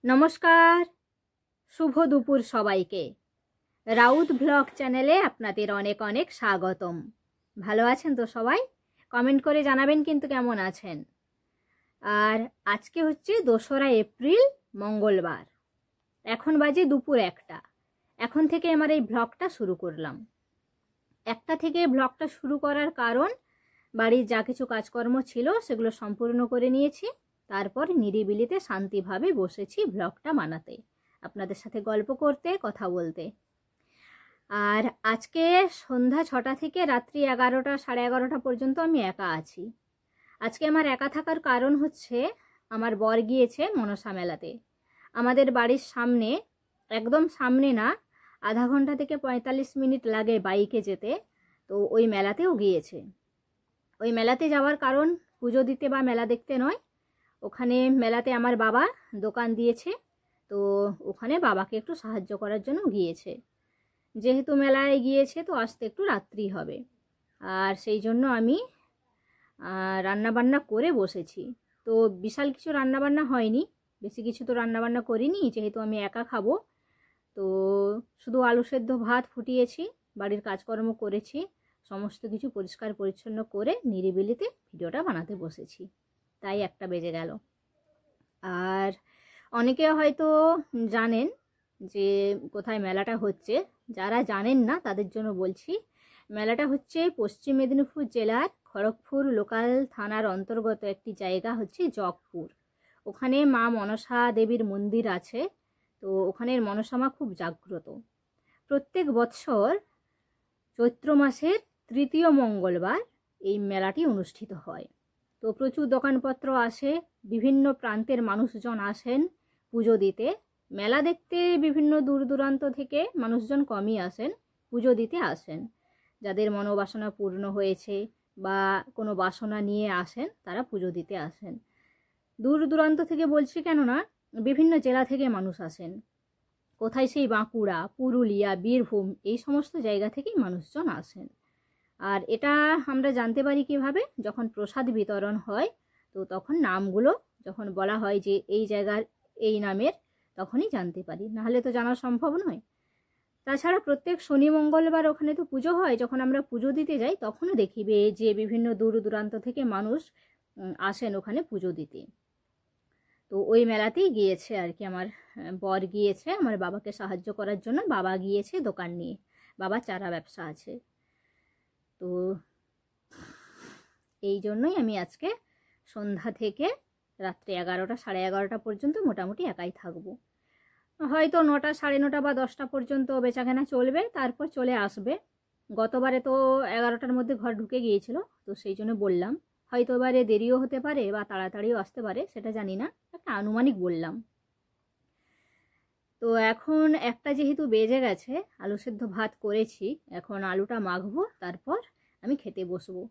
নমস্কার, শুভ দুপুর সবাইকে। রাউত ব্লগ চ্যানেলে আপনাদের অনেক অনেক স্বাগতম। ভালো আছেন তো সবাই? কমেন্ট করে জানাবেন কিন্তু কেমন আছেন। আর আজকে হচ্ছে 2রা এপ্রিল, মঙ্গলবার। এখন বাজে দুপুর 1টা। এখন থেকে আমার এই ব্লগটা শুরু করলাম। 1টা থেকে ব্লগটা শুরু করার কারণ, বাড়ির যা কিছু কাজকর্ম ছিল সেগুলো সম্পূর্ণ করে নিয়েছি। তারপর নিরিবিলিতে শান্তিভাবে বসেছি ব্লগটা বানাতে, আপনাদের সাথে গল্প করতে, কথা বলতে। আর আজকে সন্ধ্যা 6টা থেকে রাত্রি 11টা, সাড়ে 11টা পর্যন্ত আমি একা আছি। আজকে আমার একা থাকার কারণ হচ্ছে, আমার বর গিয়েছে মনসা মেলাতে। আমাদের বাড়ির সামনে, একদম সামনে না, আধা ঘন্টা থেকে 45 মিনিট লাগে বাইকে যেতে। তো ওই মেলাতেও গিয়েছে। ওই মেলাতে যাওয়ার কারণ পুজো দিতে বা মেলা দেখতে নয়, ওখানে মেলাতে আমার বাবা দোকান দিয়েছে, তো ওখানে বাবাকে একটু সাহায্য করার জন্য গিয়েছে। যেহেতু মেলায় গিয়েছে তো আসতে একটু রাত্রি হবে, আর সেই জন্য আমি রান্নাবান্না করে বসেছি। তো বিশাল কিছু রান্নাবান্না হয়নি, বেশি কিছু তো রান্নাবান্না করিনি, যেহেতু আমি একা খাবো। তো শুধু আলু সেদ্ধ ভাত ফুটিয়েছি, বাড়ির কাজকর্ম করেছি, সমস্ত কিছু পরিষ্কার পরিচ্ছন্ন করে নিরিবিলিতে ভিডিওটা বানাতে বসেছি। তাই 1টা বেজে গেল। আর অনেকে হয়তো জানেন যে কোথায় মেলাটা হচ্ছে। যারা জানেন না তাদের জন্য বলছি, মেলাটা হচ্ছে পশ্চিম মেদিনীপুর জেলার খড়গপুর লোকাল থানার অন্তর্গত একটি জায়গা হচ্ছে জগপুর। ওখানে মা মনসা দেবীর মন্দির আছে। তো ওখানের মনসা মা খুব জাগ্রত। প্রত্যেক বছর চৈত্র মাসের 3য় মঙ্গলবার এই মেলাটি অনুষ্ঠিত হয়। তো প্রচুর দোকানপত্র আসে, বিভিন্ন প্রান্তের মানুষজন আসেন পুজো দিতে। মেলা দেখতে বিভিন্ন দূর দূরান্ত থেকে মানুষজন কমই আসেন, পুজো দিতে আসেন। যাদের মনোবাসনা পূর্ণ হয়েছে বা কোনো বাসনা নিয়ে আসেন, তারা পুজো দিতে আসেন। দূর দূরান্ত থেকে বলছি কেননা, বিভিন্ন জেলা থেকে মানুষ আসেন। কোথায় সেই বাঁকুড়া, পুরুলিয়া, বীরভূম, এই সমস্ত জায়গা থেকেই মানুষজন আসেন। আর এটা আমরা জানতে পারি কিভাবে, যখন প্রসাদ বিতরণ হয়, তো তখন নামগুলো যখন বলা হয় যে এই জায়গার এই নামের, তখনই জানতে পারি, নাহলে তো জানা সম্ভব নয়। তাছাড়া প্রত্যেক শনি মঙ্গলবার ওখানে তো পুজো হয়। যখন আমরা পুজো দিতে যাই তখনও দেখিবে যে বিভিন্ন দূর দূরান্ত থেকে মানুষ আসেন ওখানে পুজো দিতে। তো ওই মেলাতেই গিয়েছে আর কি আমার বর গিয়েছে আমার বাবাকে সাহায্য করার জন্য। বাবা গিয়েছে দোকান নিয়ে, বাবা চারা ব্যবসা আছে। তো এই জন্যই আমি আজকে সন্ধ্যা থেকে রাত্রি 11টা, সাড়ে 11টা পর্যন্ত মোটামুটি একাই থাকবো। হয়তো 9টা, সাড়ে 9টা বা 10টা পর্যন্ত বেচাকেনা চলবে, তারপর চলে আসবে। গতবারে তো 11টার মধ্যে ঘর ঢুকে গিয়েছিল, তো সেই জন্য বললাম। হয়তো এবারে দেরিও হতে পারে বা তাড়াতাড়িও আসতে পারে, সেটা জানি না, একটা আনুমানিক বললাম। তো এখন 1টা যেহেতু বেজে গেছে, আলু সেদ্ধ ভাত করেছি, এখন আলুটা মাখবো, তারপর আমি খেতে বসবো।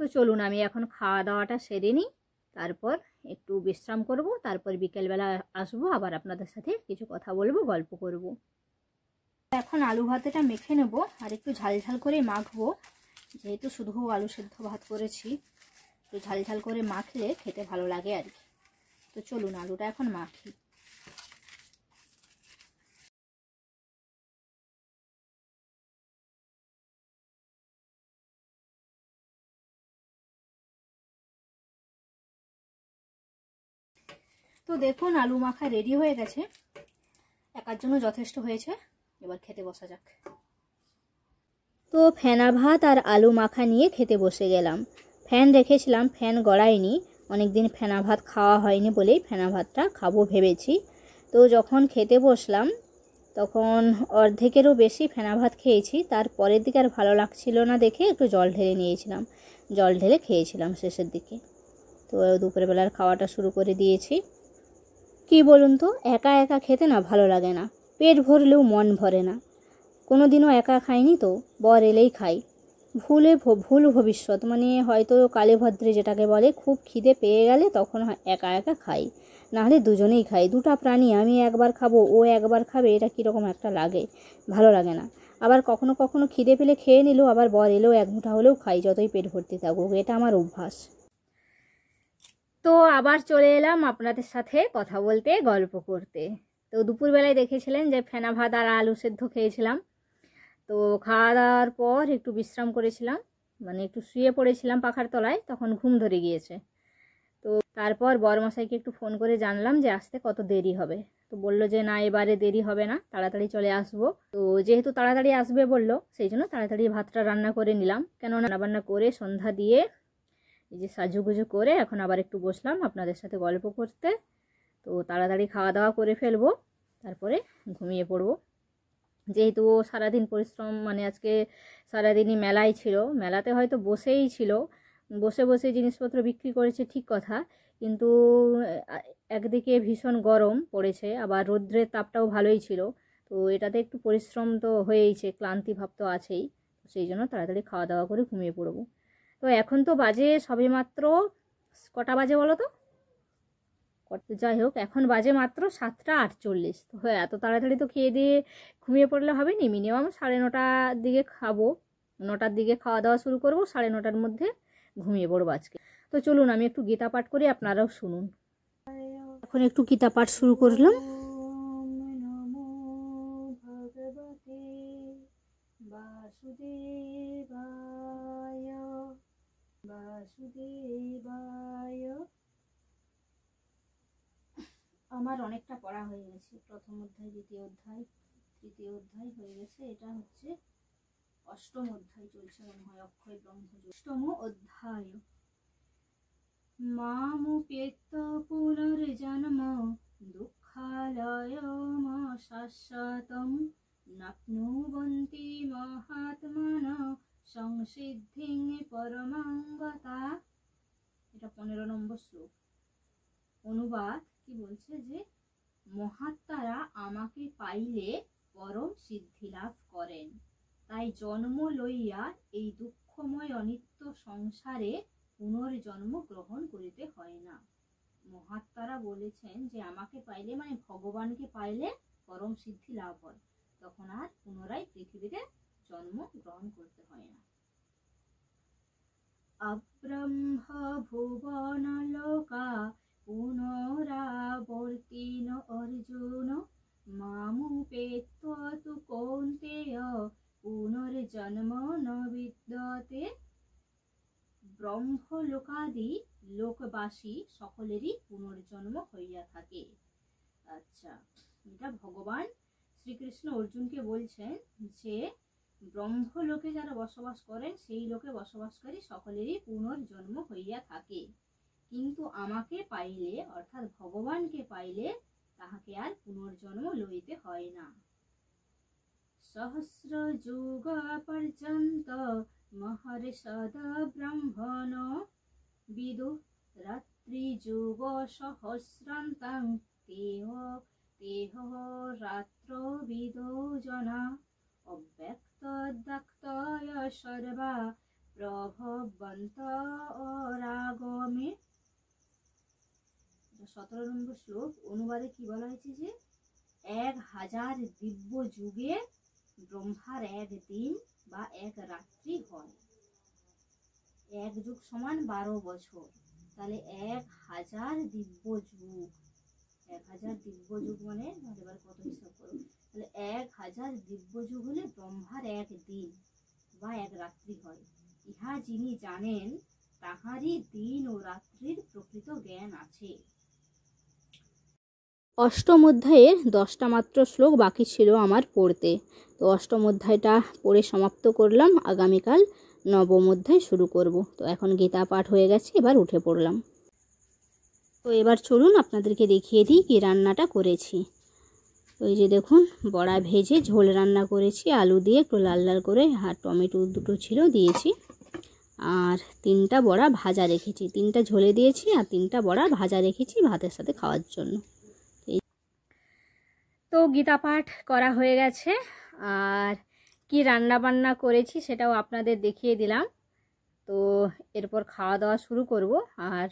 তো চলুন আমি এখন খাওয়া দাওয়াটা সেরে নিই, তারপর একটু বিশ্রাম করব, তারপর বিকেলবেলা আসবো, আবার আপনাদের সাথে কিছু কথা বলবো, গল্প করব। এখন আলু ভাতেটা মেখে নেব, আর একটু ঝাল ঝাল করে মাখবো। যেহেতু শুধু আলু সেদ্ধ ভাত করেছি, একটু ঝাল ঝাল করে মাখলে খেতে ভালো লাগে আর কি। তো চলুন আলুটা এখন মাখি। তো দেখুন আলু মাখা রেডি হয়ে গেছে, একার জন্য যথেষ্ট হয়েছে। এবার খেতে বসা যাক। তো ফেনা ভাত আর আলু মাখা নিয়ে খেতে বসে গেলাম। ফ্যান রেখেছিলাম, ফ্যান গড়ায়নি, অনেকদিন ফেনা ভাত খাওয়া হয়নি বলেই ফেনা ভাতটা খাবো ভেবেছি। তো যখন খেতে বসলাম তখন অর্ধেকেরও বেশি ফেনা ভাত খেয়েছি। তারপরের দিকে আর ভালো লাগছিল না দেখে একটু জল ঢেলে নিয়েছিলাম, জল ঢেলে খেয়েছিলাম শেষের দিকে। তো দুপুরবেলার খাওয়াটা শুরু করে দিয়েছি। কি বলুন তো, একা একা খেতে না ভালো লাগে না, পেট ভরলেও মন ভরে না। কোনো দিনও একা খাইনি, তো বর এলেই খাই। ভুল ভবিষ্যৎ, মানে হয়তো কালে ভদ্রে যেটাকে বলে, খুব খিদে পেয়ে গেলে তখন একা একা খাই, নাহলে দুজনেই খাই। 2টা প্রাণী, আমি একবার খাবো ও একবার খাবে, এটা কীরকম একটা লাগে, ভালো লাগে না। আবার কখনো কখনো খিদে পেলে খেয়ে নিলেও আবার বর এলেও 1 মুঠা হলেও খাই, যতই পেট ভর্তি থাকুক, এটা আমার অভ্যাস। তো আবার চলে এলাম আপনাদের সাথে কথা বলতে, গল্প করতে। তো দুপুরবেলায় দেখেছিলেন যে ফেনা ভাত আর আলু সেদ্ধ খেয়েছিলাম। তো খাওয়া দাওয়ার পর একটু বিশ্রাম করেছিলাম, মানে একটু শুয়ে পড়েছিলাম পাখার তলায়, তখন ঘুম ধরে গিয়েছে। তো তারপর বরমশাইকে একটু ফোন করে জানলাম যে আসতে কত দেরি হবে। তো বলল যে না, এবারে দেরি হবে না, তাড়াতাড়ি চলে আসবো। তো যেহেতু তাড়াতাড়ি আসবে বলল, সেই জন্য তাড়াতাড়ি ভাতটা রান্না করে নিলাম। কেননা রান্না করে সন্ধ্যা দিয়ে এই যে সাজুগুজু করে এখন আবার একটু বসলাম আপনাদের সাথে গল্প করতে। তো তাড়াতাড়ি খাওয়া দাওয়া করে ফেলবো, তারপরে ঘুমিয়ে পড়বো। যেহেতু ও সারাদিন পরিশ্রম, মানে আজকে সারাদিনই মেলায় ছিল, মেলাতে হয়তো বসেই ছিল, বসে বসে জিনিসপত্র বিক্রি করেছে ঠিক কথা, কিন্তু একদিকে ভীষণ গরম পড়েছে, আবার রৌদ্রের তাপটাও ভালোই ছিল। তো এটাতে একটু পরিশ্রম তো হয়েইছে, ক্লান্তি ভাব তো আছেই। সেই জন্য তাড়াতাড়ি খাওয়া দাওয়া করে ঘুমিয়ে পড়বো। তো এখন তো বাজে সবে মাত্র, কটা বাজে বলো তো? যাই হোক, এখন বাজে মাত্র 7:48। তো হ্যাঁ, এত তাড়াতাড়ি তো খেয়ে দিয়ে ঘুমিয়ে পড়লে হবে নি, মিনিমাম 9:30টার দিকে খাবো। 9টার দিকে খাওয়া দাওয়া শুরু করবো, 9:30টার মধ্যে ঘুমিয়ে পড়বো আজকে। তো চলুন আমি একটু গীতা পাঠ করি, আপনারাও শুনুন। এখন একটু গীতা পাঠ শুরু করলাম। আমার অনেকটা পড়া হয়ে গেছে, প্রথম অধ্যায়, দ্বিতীয় অধ্যায়, তৃতীয় অধ্যায় হয়ে গেছে। এটা হচ্ছে অষ্টম অধ্যায় চলছে মনে হয়, অক্ষয় ব্রহ্মযোগ। অষ্টম অধ্যায়। মামুপেত্য পুনর্জন্ম দুঃখালয়ম শাশ্বতম নাপ্নুবন্তি মহাত্মনঃ সংসিদ্ধিং পরমাং গতা। এটা 15 নম্বর শ্লোক। অনুবাদ কি বলছে যে মহাত্মারা আমাকে পাইলে পরম সিদ্ধি লাভ করেন, তাই জন্ম লইয়া এই দুঃখময় অনিত্য সংসারে পুনর্জন্ম গ্রহণ করিতে হয় না। মহাত্মারা বলেছেন যে আমাকে পাইলে, মানে ভগবানকে পাইলে পরম সিদ্ধি লাভ হয়, তখন আর পুনরায় পৃথিবীতে জন্ম গ্রহণ করতে হয় না। অব্রহ্ম ভুবন লোকা পুনরাবর্তিন অর্জুন মামুপেত্য তু কৌন্তেয় পুনর্জন্ম ন বিদ্যতে। ব্রহ্মলোকাদি লোকবাসী সকলেরই পুনর্জন্ম হইয়া থাকে। আচ্ছা, এটা ভগবান শ্রীকৃষ্ণ অর্জুনকে বলছেন যে ব্রহ্মলোকে যারা বসবাস করেন সেই লোকে বসবাসকারী সকলেরই পুনর্জন্ম হইয়া থাকে, কিন্তু আমাকে পাইলে অর্থাৎ ভগবানকে পাইলে তাহাকে আর পুনর্জন্ম লইতে হয় না। সহস্র যুগ পর্যন্ত মহর্ষদ ব্রহ্মণ বিদু রাত্রি যুগ সহস্রান্তাং তেহ তেহ রাত্র বিদো জনা অব্যক্ত দক্তয় সর্বা প্রভবন্ত রাগমে। 17 নম্বর শ্লোক। অনুবাদে কি বলা হয়েছে যে 1000 দিব্য যুগে ব্রহ্মার এক দিন বা এক রাত্রি হয়। এক যুগ সমান 12 বছর, তাহলে 1000 দিব্য যুগ। 1000 দিব্য যুগ মানে এবার কত হিসাব করো, তাহলে 1000 দিব্য যুগ হলে ব্রহ্মার এক দিন বা এক রাত্রি হয়। ইহা যিনি জানেন তাহারই দিন ও রাত্রির প্রকৃত জ্ঞান আছে। অষ্টম অধ্যায়ের 10টা মাত্র শ্লোক বাকি ছিল আমার পড়তে। তো অষ্টম অধ্যায়টা পড়ে সমাপ্ত করলাম, আগামীকাল নবম অধ্যায় শুরু করব। তো এখন গীতা পাঠ হয়ে গেছে, এবার উঠে পড়লাম। তো এবার চলুন আপনাদেরকে দেখিয়ে দিই কি রান্নাটা করেছি। তো এই যে দেখুন, বড়া ভেজে ঝোল রান্না করেছি, আলু দিয়ে একটু লাল লাল করে, আর টমেটো দুটো ছিল দিয়েছি, আর 3টা বড়া ভাজা রেখেছি। 3টা ঝোলে দিয়েছি আর 3টা বড়া ভাজা রেখেছি ভাতের সাথে খাওয়ার জন্য। তো গীতা পাঠ করা হয়ে গেছে, আর কি রান্না বান্না করেছি সেটাও আপনাদের দেখিয়ে দিলাম। তো এরপর খাওয়া দাওয়া শুরু করব, আর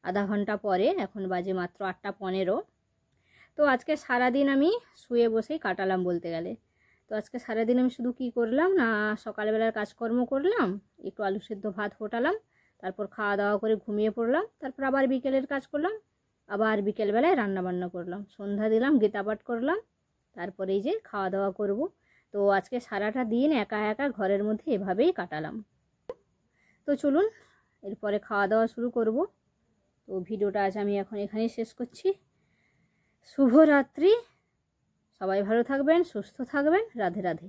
আধা ঘন্টা পরে, এখন বাজে মাত্র 8:15। তো আজকে সারাদিন আমি শুয়ে বসেই কাটালাম বলতে গেলে। তো আজকে সারাদিন আমি শুধু কি করলাম না, সকালবেলার কাজকর্ম করলাম, একটু আলু সেদ্ধ ভাত ফোটালাম, তারপর খাওয়া দাওয়া করে ঘুমিয়ে পড়লাম। তারপর আবার বিকেলের কাজ করলাম, আবার বিকেলবেলায় রান্নাবান্না করলাম, সন্ধ্যা দিলাম, গীতা পাঠ করলাম, তারপরে এই যে খাওয়া দাওয়া করব। তো আজকে সারাটা দিন একা একা ঘরের মধ্যে এভাবেই কাটালাম। তো চলুন এরপরে খাওয়া দাওয়া শুরু করব। তো ভিডিওটা আজ আমি এখন এখানেই শেষ করছি। শুভরাত্রি, সবাই ভালো থাকবেন, সুস্থ থাকবেন, রাধে রাধে।